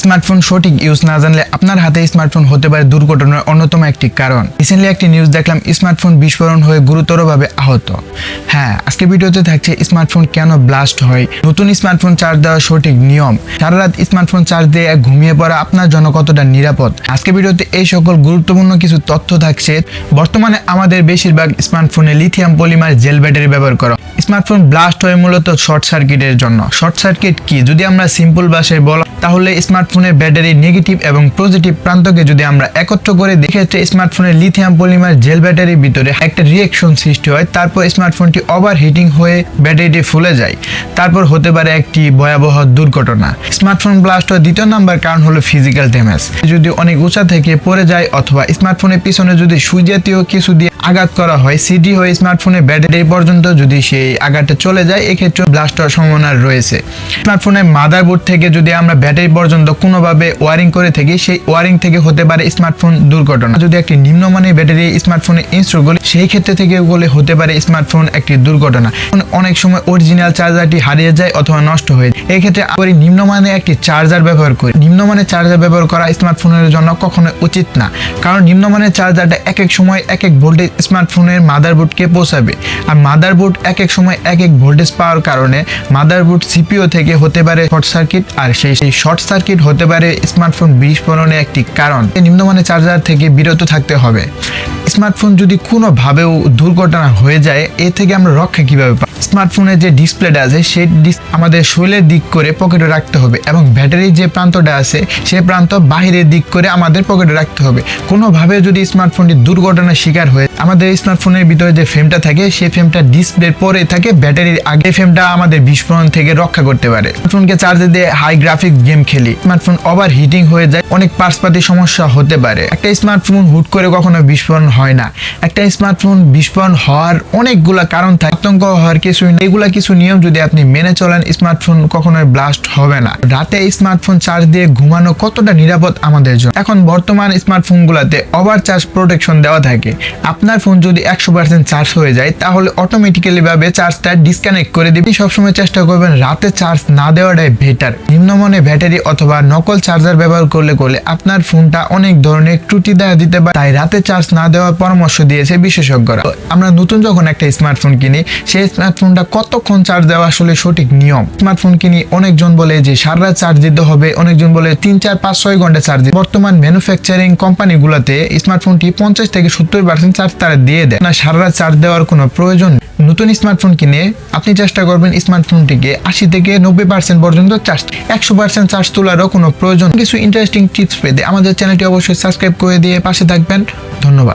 Smartphone সঠিক use না জানলে আপনার হাতে স্মার্টফোন হতে পারে দুর্ঘটনার অন্যতম একটি কারণ। রিসেন্টলি একটি নিউজ দেখলাম, স্মার্টফোন বিস্ফোরণ হয়ে গুরুতরভাবে আহত। হ্যাঁ, আজকে ভিডিওতে থাকছে স্মার্টফোন কেন ব্লাস্ট হয়, নতুন স্মার্টফোন চার্জ দেওয়ার সঠিক নিয়ম, সারা রাত স্মার্টফোন চার্জ দিয়ে ঘুমিয়ে পড়া আপনার জন্য কতটা নিরাপদ। আজকে ভিডিওতে এই সকল গুরুত্বপূর্ণ কিছু তথ্য থাকছে। বর্তমানে আমাদের বেশিরভাগ স্মার্টফোনে লিথিয়াম পলিমার জেল ব্যাটারি ব্যবহার করা। স্মার্টফোন ব্লাস্ট হয় মূলত শর্ট সার্কিটের জন্য। শর্ট সার্কিট কি, যদি আমরা সিম্পল ভাষায় বলা তাহলে স্মার্টফোনের ব্যাটারির নেগেটিভ এবং পজিটিভ প্রান্তকে যদি আমরা একত্র করে দেখি, স্মার্টফোনের লিথিয়াম পলিমার জেল ব্যাটারির ভিতরে একটা রিঅ্যাকশন সৃষ্টি হয়, তারপর স্মার্টফোনটি ওভার হিটিং হয়ে ব্যাটারিটি ফুলে যায়, তারপর হতে পারে একটি ভয়াবহ দুর্ঘটনা। স্মার্টফোন ব্লাস্ট হওয়ার দ্বিতীয় নাম্বার কারণ হলো ফিজিক্যাল ড্যামেজ। যদি অনেক উঁচা থেকে পড়ে যায় অথবা স্মার্টফোনের পিছনে যদি সুই জাতীয় কিছু দিয়ে আঘাত করা হয়, সিডি হয়ে স্মার্টফোনের ব্যাটারি পর্যন্ত যদি সেই আঘাতটা চলে যায়, এক্ষেত্রে ব্লাস্ট হওয়ার সম্ভাবনা রয়েছে। স্মার্টফোনের মাদারবোর্ড থেকে যদি আমরা ব্যাটারি পর্যন্ত কোনোভাবে ওয়ারিং করে থাকি, সেই ওয়ারিং থেকে হতে পারে স্মার্টফোন দুর্ঘটনা। যদি একটি নিম্নমানের ব্যাটারি স্মার্টফোনে ইনস্টল করি, সেই ক্ষেত্রে থেকে বলে হতে পারে স্মার্টফোন একটি দুর্ঘটনা। অনেক সময় অরিজিনাল চার্জারটি হারিয়ে যায় অথবা নষ্ট হয়ে যায়। এক্ষেত্রে আমরা নিম্নমানের একটি চার্জার ব্যবহার করি। নিম্নমানের চার্জার ব্যবহার করা স্মার্টফোনের জন্য কখনো উচিত না, কারণ নিম্নমানের চার্জারটা এক এক সময় এক এক ভোল্টেজ স্মার্টফোনের মাদারবোর্ডকে পৌঁছাবে। আর মাদারবোর্ড এক এক সময় এক এক ভোল্টেজ পাওয়ার কারণে মাদারবোর্ড সিপিইউ থেকে হতে পারে শর্ট সার্কিট, আর সেই শর্ট সার্কিট হতে পারে স্মার্টফোন বিস্ফোরণের একটি কারণ। নিম্নমানের চার্জার থেকে বিরত থাকতে হবে। স্মার্টফোন যদি কোনোভাবেও দুর্ঘটনা হয়ে যায়, এ থেকে আমরা রক্ষা কিভাবে পাই? স্মার্টফোনের যে ডিসপ্লেটা আছে সেই আমাদের শরীরের দিক করে পকেটে রাখতে হবে, এবং ব্যাটারির যে প্রান্তটা আছে সেই প্রান্ত বাহিরের দিক করে আমাদের পকেটে রাখতে হবে। কোনোভাবে যদি স্মার্টফোনটি দুর্ঘটনার শিকার হয়ে, আমাদের স্মার্টফোনের ভিতরে যে ফ্রেমটা থাকে সেই ফ্রেমটা ডিসপ্লের পরে থাকে, ব্যাটারির আগে ফ্রেমটা আমাদের বিস্ফোরণ থেকে রক্ষা করতে পারে। স্মার্টফোনকে চার্জে দিয়ে হাই গ্রাফিক গেম খেলি, স্মার্টফোন ওভার হিটিং হয়ে যায়, অনেক পার্টসপাতি সমস্যা হতে পারে। একটা স্মার্টফোন হুট করে কখনো বিস্ফোরণ হয় না। একটা স্মার্টফোন বিস্ফোরণ হওয়ার অনেকগুলা কারণ থাকে, আতঙ্ক হওয়ার কিছুই না। এগুলা কিছু নিয়ম যদি আপনি মেনে চলেন, স্মার্টফোন কখনোই ব্লাস্ট হবে না। রাতে স্মার্টফোন চার্জ দিয়ে ঘুমানো কতটা নিরাপদ আমাদের জন্য? এখন বর্তমান স্মার্টফোন গুলাতে ওভার চার্জ প্রোটেকশন দেওয়া থাকে। আপনার ফোন যদি 100% চার্জ হয়ে যায়, তাহলে অটোমেটিক্যালি ভাবে চার্জটা ডিসকানেক্ট করে দিবে। সবসময় চেষ্টা করবেন রাতে চার্জ না দেওয়াটাই বেটার। নিম্নমানের ব্যাটারি অথবা নকল চার্জার ব্যবহার করলে আপনার ফোনটা অনেক ধরনের ত্রুটি দেখা দিতে পারে, তাই রাতে চার্জ না দেওয়ার পরামর্শ দিয়েছে বিশেষজ্ঞরা। আমরা নতুন যখন একটা স্মার্টফোন কিনি, সেই স্মার্টফোনটা কতক্ষণ চার্জ দেওয়া আসলে সঠিক নিয়ম। স্মার্টফোন কিনি অনেকজন বলে যে সারা রাত চার্জ দিতে হবে, অনেকজন বলে 3, 4, 5, 6 ঘন্টা চার্জ দিতে। বর্তমান ম্যানুফ্যাকচারিং কোম্পানিগুলোতে স্মার্টফোনটি 50 থেকে 70% চার্জ তারা দিয়ে দেয় না, সারা রাত চার্জ দেওয়ার কোনো প্রয়োজন। নতুন স্মার্টফোন কিনে আপনি চেষ্টা করবেন স্মার্টফোনটিকে 80 থেকে 90% পর্যন্ত চার্জ, 100% চার্জ তোলারও কোনো প্রয়োজন। কিছু ইন্টারেস্টিং টিপস পেতে আমাদের চ্যানেলটি অবশ্যই সাবস্ক্রাইব করে দিয়ে পাশে থাকবেন। ধন্যবাদ।